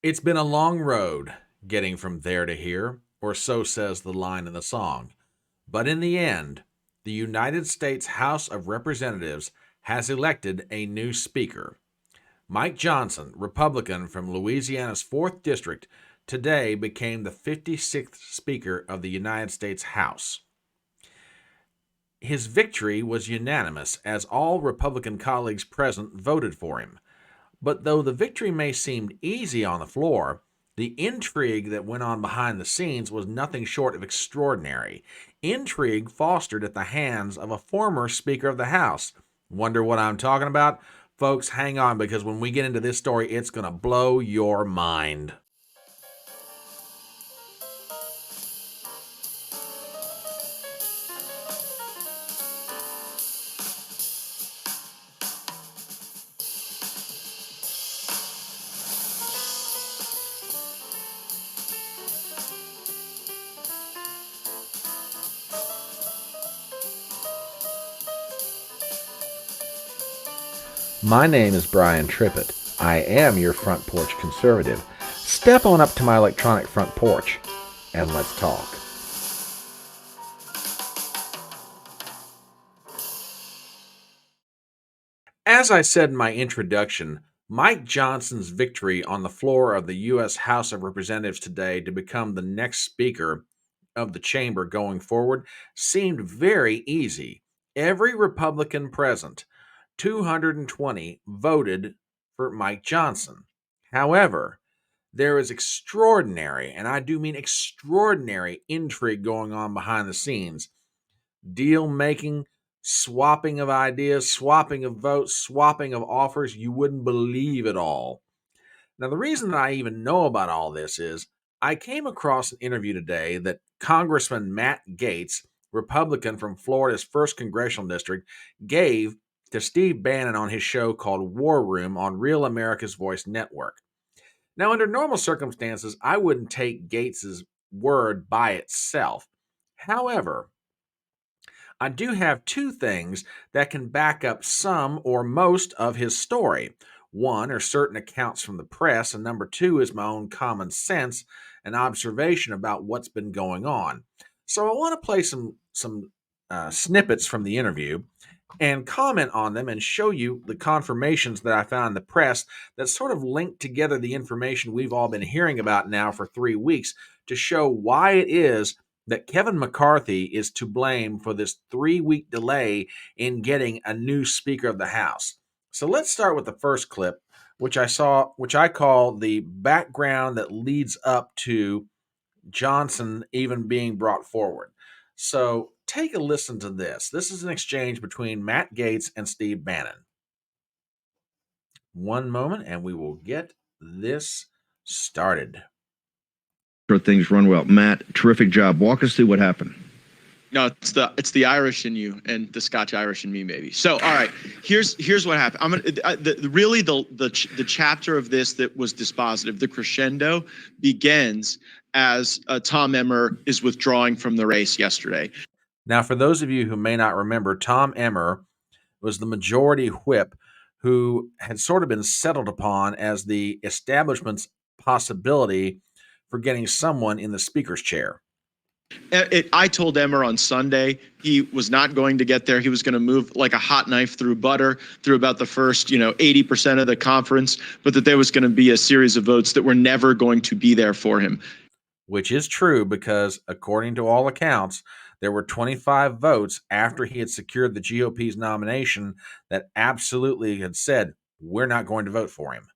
It's been a long road getting from there to here, or so says the line in the song. But in the end, the United States House of Representatives has elected a new speaker. Mike Johnson, Republican from Louisiana's 4th District, today became the 56th Speaker of the United States House. His victory was unanimous as all Republican colleagues present voted for him. But though the victory may seem easy on the floor, the intrigue that went on behind the scenes was nothing short of extraordinary. Intrigue fostered at the hands of a former Speaker of the House. Wonder what I'm talking about? Folks, hang on because when we get into this story, it's going to blow your mind. My name is Brian Trippett. I am your front porch conservative. Step on up to my electronic front porch and let's talk. As I said in my introduction, Mike Johnson's victory on the floor of the U.S. House of Representatives today to become the next Speaker of the chamber going forward seemed very easy. Every Republican present, 220, voted for Mike Johnson. However, there is extraordinary, and I do mean extraordinary, intrigue going on behind the scenes. Deal making, swapping of ideas, swapping of votes, swapping of offers. You wouldn't believe it all. Now, the reason that I even know about all this is I came across an interview today that Congressman Matt Gaetz, Republican from Florida's 1st Congressional District, gave to Steve Bannon on his show called War Room on Real America's Voice Network. Now, under normal circumstances, I wouldn't take Gaetz's word by itself. However, I do have two things that can back up some or most of his story. One are certain accounts from the press, and number two is my own common sense and observation about what's been going on. So I want to play some snippets from the interview and comment on them and show you the confirmations that I found in the press that sort of link together the information we've all been hearing about now for 3 weeks to show why it is that Kevin McCarthy is to blame for this 3-week delay in getting a new Speaker of the House. So let's start with the first clip, which I call the background that leads up to Johnson even being brought forward. So take a listen to this. This is an exchange between Matt Gaetz and Steve Bannon. One moment, and we will get this started. Things run well. Matt, terrific job. Walk us through what happened. No, it's the Irish in you and the Scotch Irish in me, maybe. So, all right, here's what happened. I'm gonna the chapter of this that was dispositive. The crescendo begins as Tom Emmer is withdrawing from the race yesterday. Now, for those of you who may not remember, Tom Emmer was the majority whip who had sort of been settled upon as the establishment's possibility for getting someone in the speaker's chair. I told Emmer on Sunday he was not going to get there. He was going to move like a hot knife through butter through about the first, 80% of the conference, but that there was going to be a series of votes that were never going to be there for him. Which is true because, according to all accounts, there were 25 votes after he had secured the GOP's nomination that absolutely had said, we're not going to vote for him.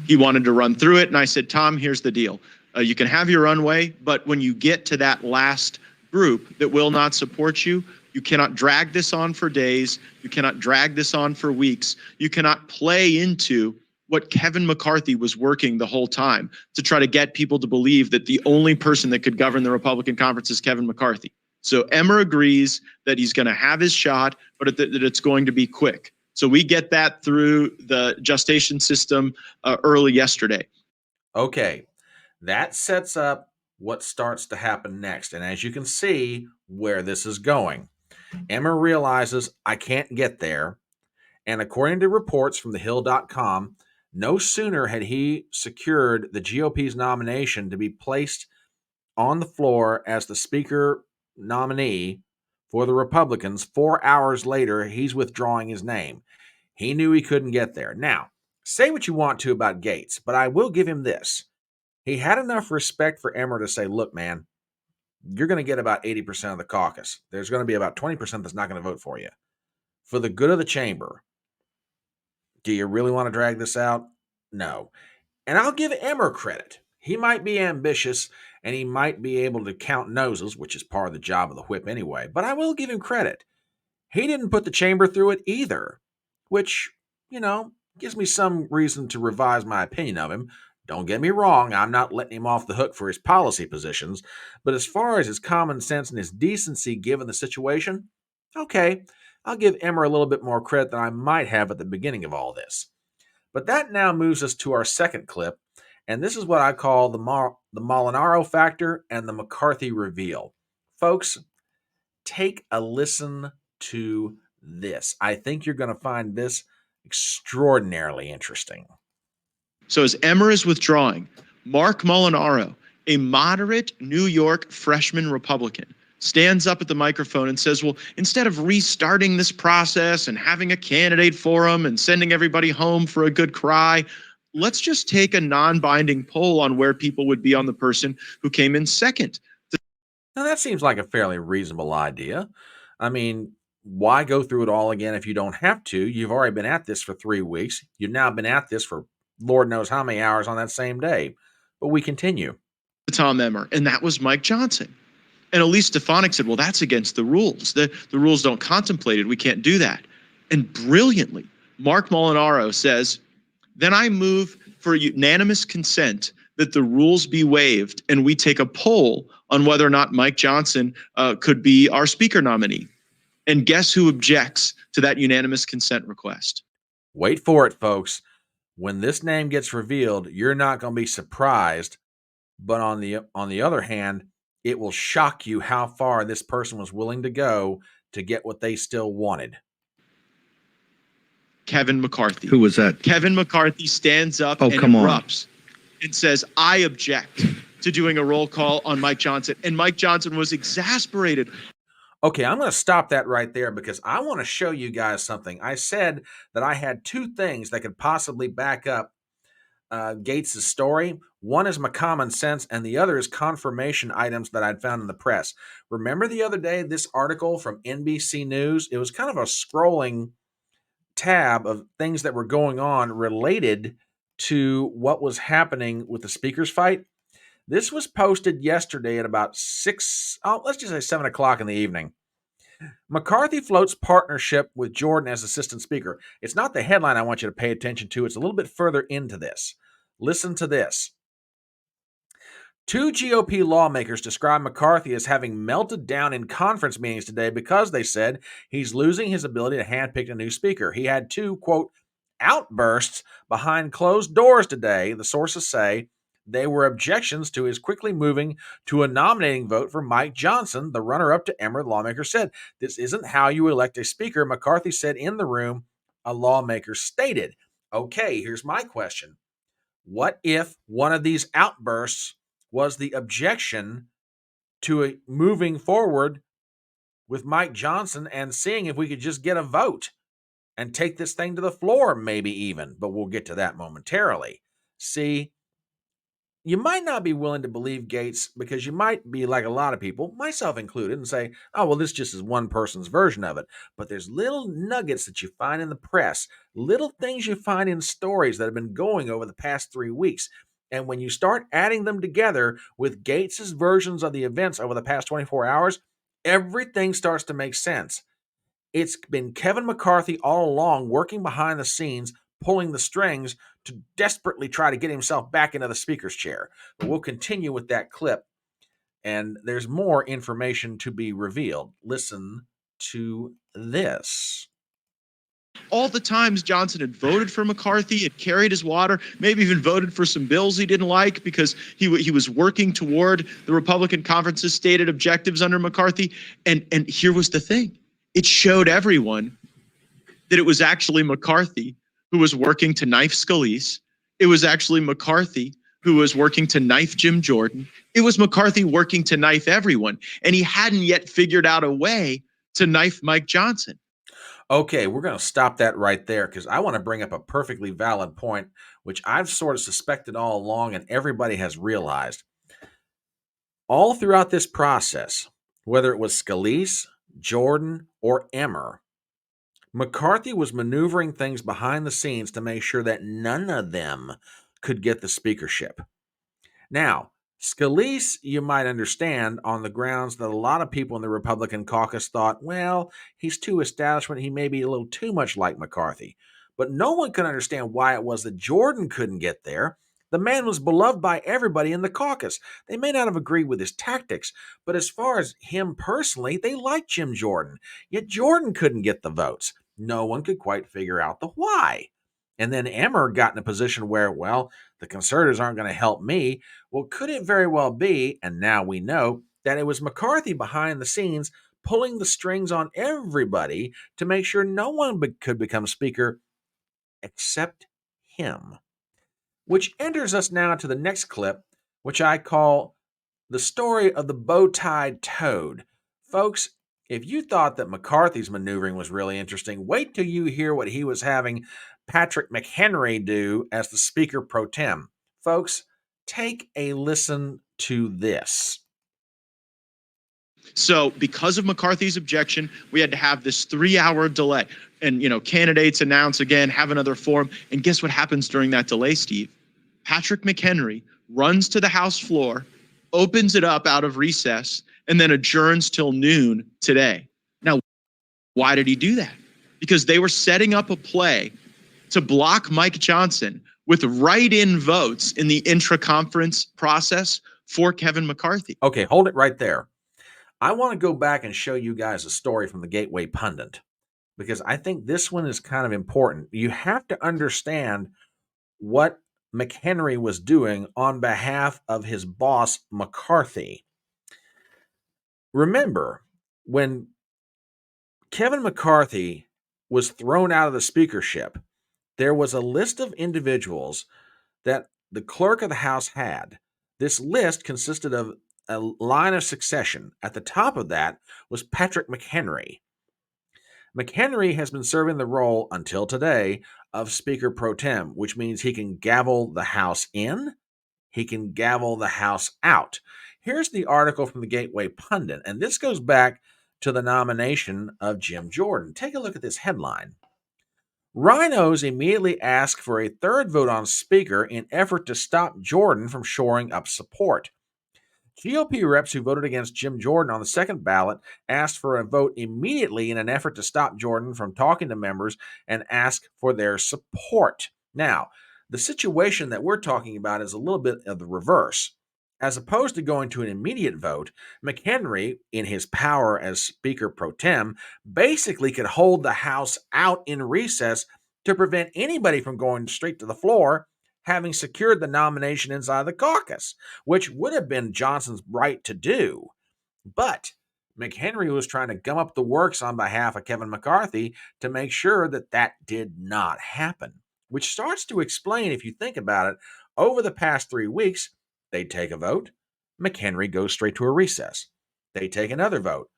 He wanted to run through it, and I said, Tom, here's the deal. You can have your runway, but when you get to that last group that will not support you, you cannot drag this on for days. You cannot drag this on for weeks. You cannot play into what Kevin McCarthy was working the whole time to try to get people to believe that the only person that could govern the Republican conference is Kevin McCarthy. So Emmer agrees that he's going to have his shot, but that it's going to be quick. So we get that through the gestation system early yesterday. Okay. That sets up what starts to happen next. And as you can see where this is going, Emmer realizes I can't get there. And according to reports from thehill.com, No sooner had he secured the GOP's nomination to be placed on the floor as the Speaker nominee for the Republicans, 4 hours later, he's withdrawing his name. He knew he couldn't get there. Now, say what you want to about Gates, but I will give him this. He had enough respect for Emmer to say, look, man, you're going to get about 80% of the caucus. There's going to be about 20% that's not going to vote for you. For the good of the chamber, do you really want to drag this out? No. And I'll give Emmer credit. He might be ambitious and he might be able to count noses, which is part of the job of the whip anyway, but I will give him credit. He didn't put the chamber through it either, which, gives me some reason to revise my opinion of him. Don't get me wrong, I'm not letting him off the hook for his policy positions, but as far as his common sense and his decency given the situation, okay, I'll give Emmer a little bit more credit than I might have at the beginning of all this. But that now moves us to our second clip, and this is what I call the Malaro Factor and the McCarthy reveal. Folks, take a listen to this. I think you're going to find this extraordinarily interesting. So as Emmer is withdrawing, Mark Molinaro, a moderate New York freshman Republican, stands up at the microphone and says, well, instead of restarting this process and having a candidate forum and sending everybody home for a good cry, let's just take a non-binding poll on where people would be on the person who came in second. Now, that seems like a fairly reasonable idea. I mean, why go through it all again if you don't have to? You've already been at this for 3 weeks. You've now been at this for Lord knows how many hours on that same day. But we continue. Tom Emmer, and that was Mike Johnson. And Elise Stefanik said, well, that's against the rules. The rules don't contemplate it. We can't do that. And brilliantly, Mark Molinaro says, then I move for unanimous consent that the rules be waived and we take a poll on whether or not Mike Johnson could be our speaker nominee. And guess who objects to that unanimous consent request? Wait for it, folks. When this name gets revealed, you're not going to be surprised. But on the other hand, it will shock you how far this person was willing to go to get what they still wanted. Kevin McCarthy. Who was that? Kevin McCarthy stands up and erupts and says, I object to doing a roll call on Mike Johnson. And Mike Johnson was exasperated. Okay, I'm going to stop that right there because I want to show you guys something. I said that I had two things that could possibly back up Gates' story. One is my common sense, and the other is confirmation items that I'd found in the press. Remember the other day, this article from NBC News? It was kind of a scrolling tab of things that were going on related to what was happening with the speakers fight. This was posted yesterday at about 7 o'clock in the evening. McCarthy floats partnership with Jordan as assistant speaker. It's not the headline I want you to pay attention to. It's a little bit further into this. Listen to this. 2 GOP lawmakers describe McCarthy as having melted down in conference meetings today because they said he's losing his ability to handpick a new speaker. He had 2, quote, outbursts behind closed doors today, the sources say. They were objections to his quickly moving to a nominating vote for Mike Johnson, the runner-up to Emmer. The lawmaker said, this isn't how you elect a speaker, McCarthy said in the room, a lawmaker stated. Okay, here's my question. What if one of these outbursts was the objection to moving forward with Mike Johnson and seeing if we could just get a vote and take this thing to the floor, maybe even, but we'll get to that momentarily. See, you might not be willing to believe Gates because you might be like a lot of people, myself included, and say, oh, well, this just is one person's version of it. But there's little nuggets that you find in the press, little things you find in stories that have been going over the past 3 weeks. And when you start adding them together with Gates's versions of the events over the past 24 hours, everything starts to make sense. It's been Kevin McCarthy all along working behind the scenes, pulling the strings to desperately try to get himself back into the speaker's chair. But we'll continue with that clip, and there's more information to be revealed. Listen to this. All the times Johnson had voted for McCarthy, had carried his water, maybe even voted for some bills he didn't like because he was working toward the Republican conference's stated objectives under McCarthy. And here was the thing. It showed everyone that it was actually McCarthy who was working to knife Scalise, It was actually McCarthy who was working to knife Jim Jordan. It was McCarthy working to knife everyone. And he hadn't yet figured out a way to knife Mike Johnson. Okay, we're going to stop that right there because I want to bring up a perfectly valid point, which I've sort of suspected all along and everybody has realized. All throughout this process, whether it was Scalise, Jordan, or Emmer, McCarthy was maneuvering things behind the scenes to make sure that none of them could get the speakership. Now, Scalise, you might understand on the grounds that a lot of people in the Republican caucus thought, well, he's too establishment, he may be a little too much like McCarthy. But no one could understand why it was that Jordan couldn't get there. The man was beloved by everybody in the caucus. They may not have agreed with his tactics, but as far as him personally, they liked Jim Jordan. Yet Jordan couldn't get the votes. No one could quite figure out the why. And then Emmer got in a position where, well, the conservatives aren't going to help me. Well, could it very well be, and now we know, that it was McCarthy behind the scenes pulling the strings on everybody to make sure no one could become speaker except him? Which enters us now to the next clip, which I call the story of the bow-tied toad. Folks, if you thought that McCarthy's maneuvering was really interesting, wait till you hear what he was having Patrick McHenry do as the Speaker pro tem. Folks, take a listen to this. So because of McCarthy's objection, we had to have this 3-hour delay. And, candidates announce again, have another forum. And guess what happens during that delay, Steve? Patrick McHenry runs to the House floor, opens it up out of recess, and then adjourns till noon today. Now, why did he do that? Because they were setting up a play to block Mike Johnson with write-in votes in the intra-conference process for Kevin McCarthy. Okay, hold it right there. I want to go back and show you guys a story from the Gateway Pundit because I think this one is kind of important. You have to understand what McHenry was doing on behalf of his boss, McCarthy. Remember, when Kevin McCarthy was thrown out of the speakership, there was a list of individuals that the clerk of the House had. This list consisted of a line of succession. At the top of that was Patrick McHenry. McHenry has been serving the role until today of Speaker pro tem, which means he can gavel the House in, he can gavel the House out. Here's the article from the Gateway Pundit, and this goes back to the nomination of Jim Jordan. Take a look at this headline. Rhinos immediately ask for a third vote on Speaker in effort to stop Jordan from shoring up support. GOP reps who voted against Jim Jordan on the second ballot asked for a vote immediately in an effort to stop Jordan from talking to members and ask for their support. Now, the situation that we're talking about is a little bit of the reverse. As opposed to going to an immediate vote, McHenry, in his power as Speaker pro tem, basically could hold the House out in recess to prevent anybody from going straight to the floor, having secured the nomination inside the caucus, which would have been Johnson's right to do. But McHenry was trying to gum up the works on behalf of Kevin McCarthy to make sure that that did not happen, which starts to explain, if you think about it, over the past 3 weeks, they'd take a vote, McHenry goes straight to a recess. They take another vote,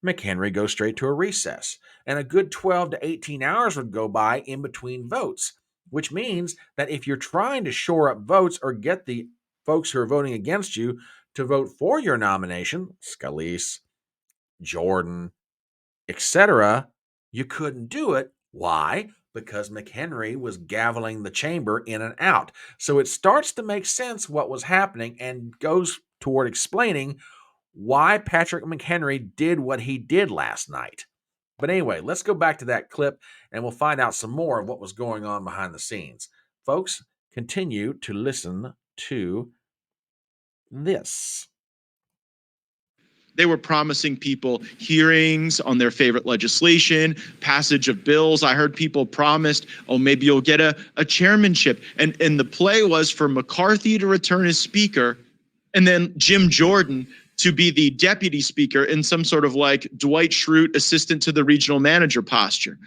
McHenry goes straight to a recess. And a good 12 to 18 hours would go by in between votes, which means that if you're trying to shore up votes or get the folks who are voting against you to vote for your nomination, Scalise, Jordan, etc., you couldn't do it. Why? Because McHenry was gaveling the chamber in and out. So it starts to make sense what was happening and goes toward explaining why Patrick McHenry did what he did last night. But anyway, let's go back to that clip and we'll find out some more of what was going on behind the scenes. Folks, continue to listen to this. They were promising people hearings on their favorite legislation, passage of bills. I heard people promised, oh, maybe you'll get a chairmanship. And the play was for McCarthy to return as speaker and then Jim Jordan to be the deputy speaker in some sort of like Dwight Schrute assistant to the regional manager posture.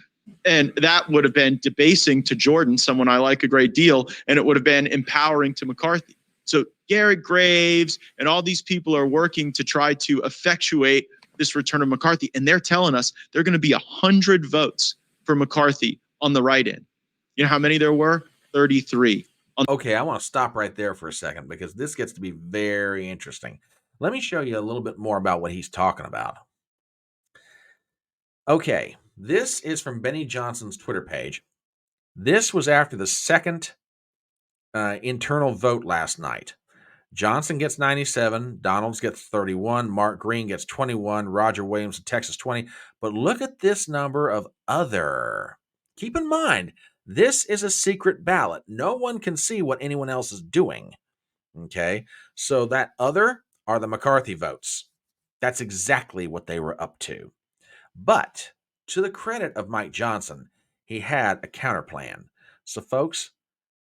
And that would have been debasing to Jordan, someone I like a great deal, and it would have been empowering to McCarthy. So Garrett Graves and all these people are working to try to effectuate this return of McCarthy. And they're telling us they're going to be 100 votes for McCarthy on the write-in. You know how many there were? 33. Okay, I want to stop right there for a second because this gets to be very interesting. Let me show you a little bit more about what he's talking about. Okay, this is from Benny Johnson's Twitter page. This was after the second internal vote last night. Johnson gets 97, Donalds gets 31, Mark Green gets 21, Roger Williams of Texas 20. But look at this number of other. Keep in mind, this is a secret ballot. No one can see what anyone else is doing. Okay, so that other are the McCarthy votes. That's exactly what they were up to. But to the credit of Mike Johnson, he had a counterplan. So, folks,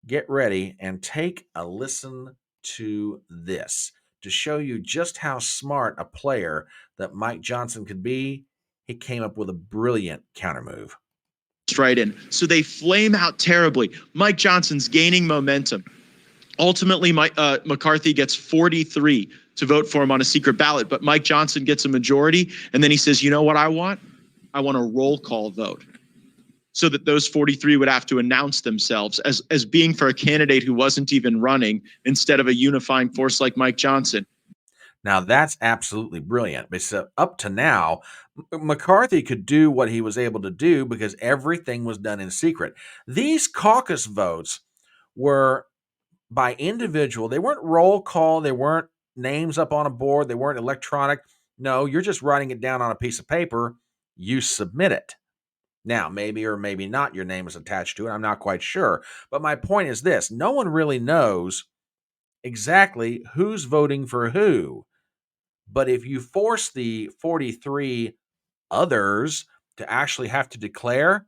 get ready and take a listen to this to show you just how smart a player that Mike Johnson could be. He came up with a brilliant countermove. Right in. So they flame out terribly. Mike Johnson's gaining momentum. Ultimately, McCarthy gets 43 to vote for him on a secret ballot, but Mike Johnson gets a majority. And then he says, you know what I want? I want a roll call vote, so that those 43 would have to announce themselves as being for a candidate who wasn't even running instead of a unifying force like Mike Johnson. Now, that's absolutely brilliant. Because up to now, McCarthy could do what he was able to do because everything was done in secret. These caucus votes were by individual. They weren't roll call. They weren't names up on a board. They weren't electronic. No, you're just writing it down on a piece of paper. You submit it. Now, maybe or maybe not your name is attached to it. I'm not quite sure. But my point is this. No one really knows exactly who's voting for who. But if you force the 43 others to actually have to declare,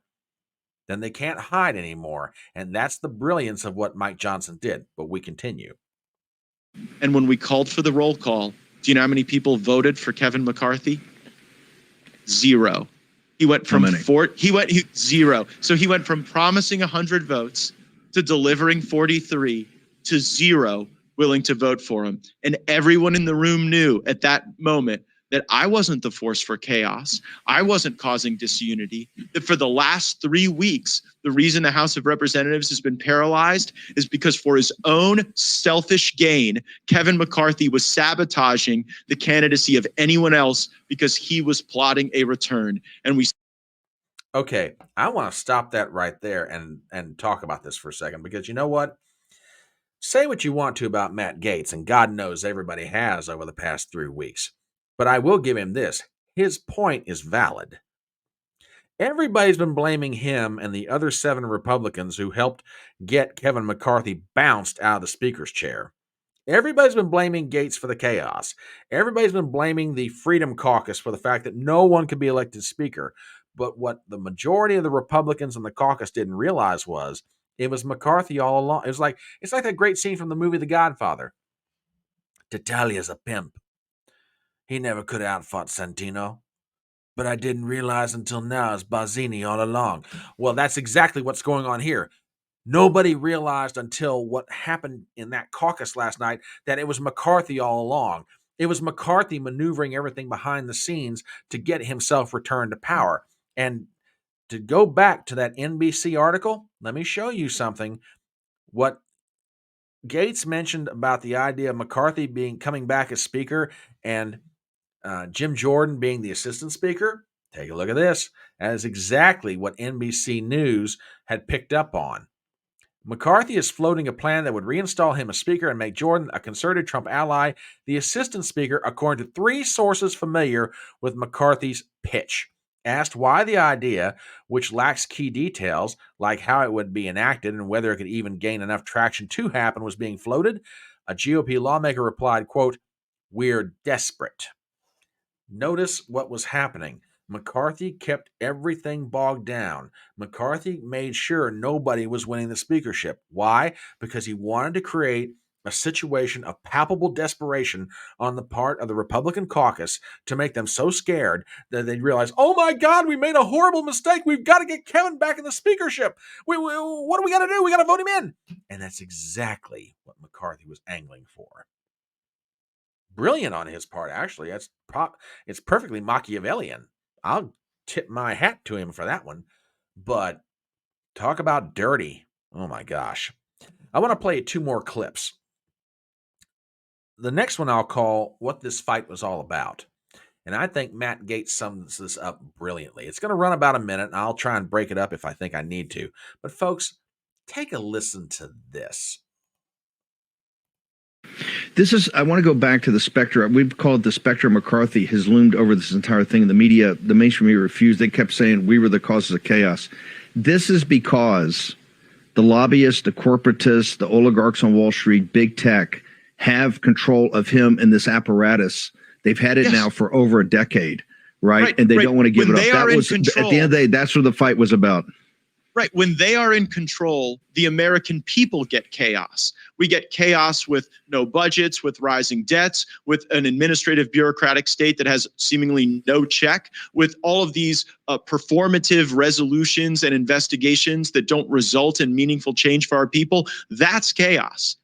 then they can't hide anymore. And that's the brilliance of what Mike Johnson did. But we continue. And when we called for the roll call, do you know how many people voted for Kevin McCarthy? 0. He went from zero. So he went from promising 100 votes to delivering 43 to 0 willing to vote for him. And everyone in the room knew at that moment that I wasn't the force for chaos. I wasn't causing disunity. That for the last 3 weeks, the reason the House of Representatives has been paralyzed is because for his own selfish gain, Kevin McCarthy was sabotaging the candidacy of anyone else because he was plotting a return. And we Okay, I want to stop that right there and talk about this for a second because you know what? Say what you want to about Matt Gaetz, and God knows everybody has over the past 3 weeks. But I will give him this. His point is valid. Everybody's been blaming him and the other 7 Republicans who helped get Kevin McCarthy bounced out of the Speaker's chair. Everybody's been blaming Gaetz for the chaos. Everybody's been blaming the Freedom Caucus for the fact that no one could be elected Speaker. But what the majority of the Republicans in the caucus didn't realize was it was McCarthy all along. It's like that great scene from the movie The Godfather. Titalia's a pimp. He never could have outfought Santino. But I didn't realize until now it's Bazzini all along. Well, that's exactly what's going on here. Nobody realized until what happened in that caucus last night that it was McCarthy all along. It was McCarthy maneuvering everything behind the scenes to get himself returned to power. And to go back to that NBC article, let me show you something. What Gaetz mentioned about the idea of McCarthy coming back as speaker and Jim Jordan being the assistant speaker, take a look at this. That is exactly what NBC News had picked up on. McCarthy is floating a plan that would reinstall him as speaker and make Jordan a concerted Trump ally, the assistant speaker, according to 3 sources familiar with McCarthy's pitch. Asked why the idea, which lacks key details, like how it would be enacted and whether it could even gain enough traction to happen, was being floated, a GOP lawmaker replied, quote, "We're desperate." Notice what was happening. McCarthy kept everything bogged down. McCarthy made sure nobody was winning the speakership. Why? Because he wanted to create a situation of palpable desperation on the part of the Republican caucus to make them so scared that they realize, oh my God, we made a horrible mistake. We've got to get Kevin back in the speakership. What do we got to do? We got to vote him in. And that's exactly what McCarthy was angling for. Brilliant on his part, actually. It's perfectly Machiavellian. I'll tip my hat to him for that one. But talk about dirty. Oh my gosh. I want to play 2 more clips. The next one I'll call What This Fight Was All About. And I think Matt Gaetz sums this up brilliantly. It's going to run about a minute, and I'll try and break it up if I think I need to. But folks, take a listen to this. I want to go back to the Spectre. We've called the Spectre McCarthy has loomed over this entire thing. The media, the mainstream media refused. They kept saying we were the causes of chaos. This is because the lobbyists, the corporatists, the oligarchs on Wall Street, big tech, have control of him and this apparatus. They've had it now for over a decade, right? And they don't want to give it up. That was at the end of the day, that's what the fight was about. Right. When they are in control, the American people get chaos. We get chaos with no budgets, with rising debts, with an administrative bureaucratic state that has seemingly no check, with all of these performative resolutions and investigations that don't result in meaningful change for our people. That's chaos.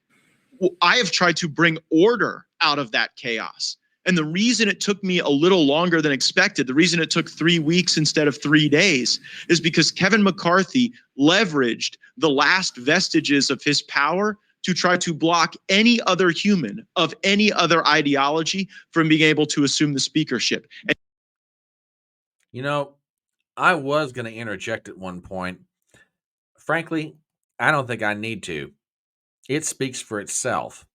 I have tried to bring order out of that chaos. And the reason it took me a little longer than expected, the reason it took 3 weeks instead of 3 days, is because Kevin McCarthy leveraged the last vestiges of his power to try to block any other human of any other ideology from being able to assume the speakership. And you know, I was going to interject at one point. Frankly, I don't think I need to. It speaks for itself.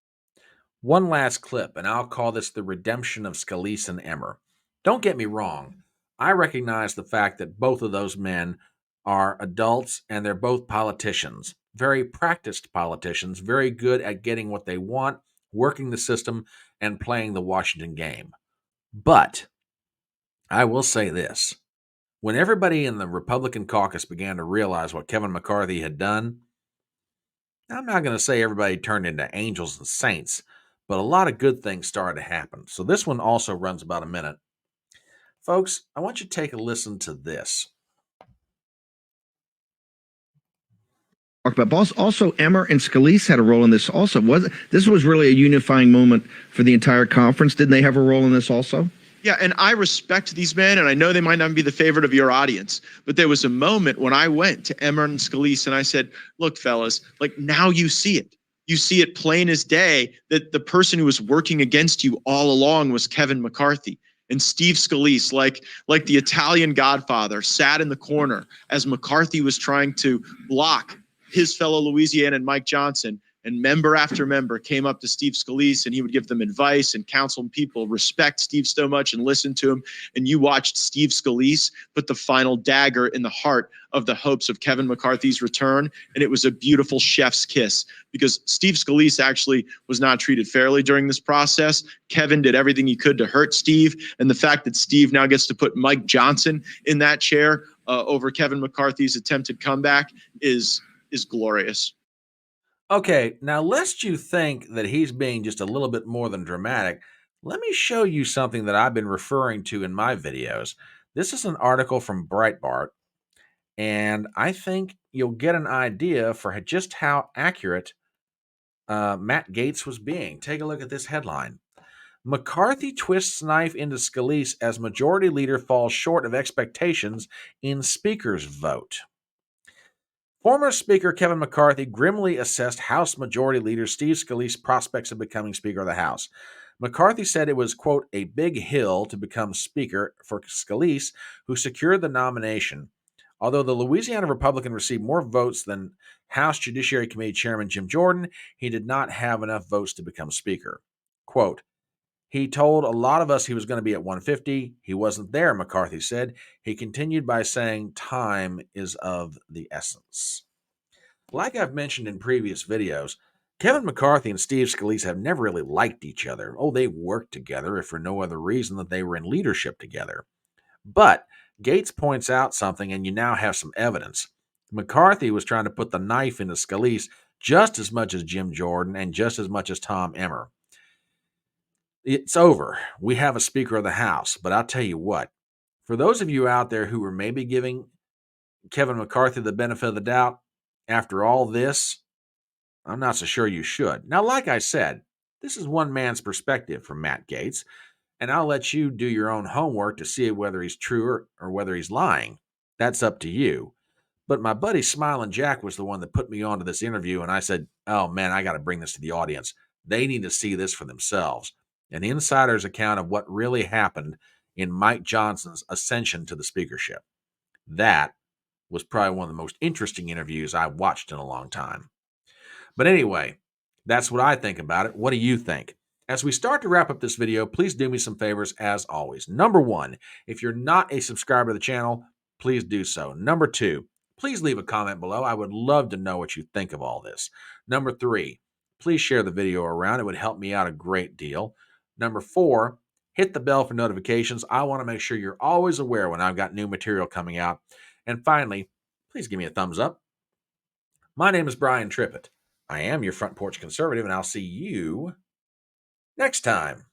One last clip, and I'll call this the redemption of Scalise and Emmer. Don't get me wrong. I recognize the fact that both of those men are adults and they're both politicians, very practiced politicians, very good at getting what they want, working the system, and playing the Washington game. But I will say this. When everybody in the Republican caucus began to realize what Kevin McCarthy had done, I'm not going to say everybody turned into angels and saints, but a lot of good things started to happen. So this one also runs about a minute. Folks, I want you to take a listen to this. But also, Emmer and Scalise had a role in this also. This was really a unifying moment for the entire conference. Didn't they have a role in this also? yeah, and I respect these men, and I know they might not be the favorite of your audience, but there was a moment when I went to Emmer and Scalise and I said, look, fellas, like now you see it. You see it plain as day that the person who was working against you all along was Kevin McCarthy. And Steve Scalise, like the Italian godfather, sat in the corner as McCarthy was trying to block his fellow Louisianan Mike Johnson. And member after member came up to Steve Scalise and he would give them advice and counsel people respect Steve so much and listen to him. And you watched Steve Scalise put the final dagger in the heart of the hopes of Kevin McCarthy's return. And it was a beautiful chef's kiss because Steve Scalise actually was not treated fairly during this process. Kevin did everything he could to hurt Steve. And the fact that Steve now gets to put Mike Johnson in that chair over Kevin McCarthy's attempted comeback is glorious. Okay, now lest you think that he's being just a little bit more than dramatic, let me show you something that I've been referring to in my videos. This is an article from Breitbart, and I think you'll get an idea for just how accurate Matt Gaetz was being. Take a look at this headline. McCarthy twists knife into Scalise as majority leader falls short of expectations in speaker's vote. Former Speaker Kevin McCarthy grimly assessed House Majority Leader Steve Scalise's prospects of becoming Speaker of the House. McCarthy said it was, quote, a big hill to become Speaker for Scalise, who secured the nomination. Although the Louisiana Republican received more votes than House Judiciary Committee Chairman Jim Jordan, he did not have enough votes to become Speaker. Quote, he told a lot of us he was going to be at 150. He wasn't there, McCarthy said. He continued by saying time is of the essence. Like I've mentioned in previous videos, Kevin McCarthy and Steve Scalise have never really liked each other. Oh, they worked together, if for no other reason that they were in leadership together. But Gaetz points out something, and you now have some evidence. McCarthy was trying to put the knife into Scalise just as much as Jim Jordan and just as much as Tom Emmer. It's over. We have a Speaker of the House, but I'll tell you what, for those of you out there who were maybe giving Kevin McCarthy the benefit of the doubt, after all this, I'm not so sure you should. Now, like I said, this is one man's perspective from Matt Gaetz, and I'll let you do your own homework to see whether he's true or whether he's lying. That's up to you. But my buddy Smiling Jack was the one that put me onto this interview, and I said, oh man, I got to bring this to the audience. They need to see this for themselves. An insider's account of what really happened in Mike Johnson's ascension to the speakership. That was probably one of the most interesting interviews I've watched in a long time. But anyway, that's what I think about it. What do you think? As we start to wrap up this video, please do me some favors as always. Number one, if you're not a subscriber to the channel, please do so. Number two, please leave a comment below. I would love to know what you think of all this. Number three, please share the video around. It would help me out a great deal. Number four, hit the bell for notifications. I want to make sure you're always aware when I've got new material coming out. And finally, please give me a thumbs up. My name is Brian Trippett. I am your front porch conservative, and I'll see you next time.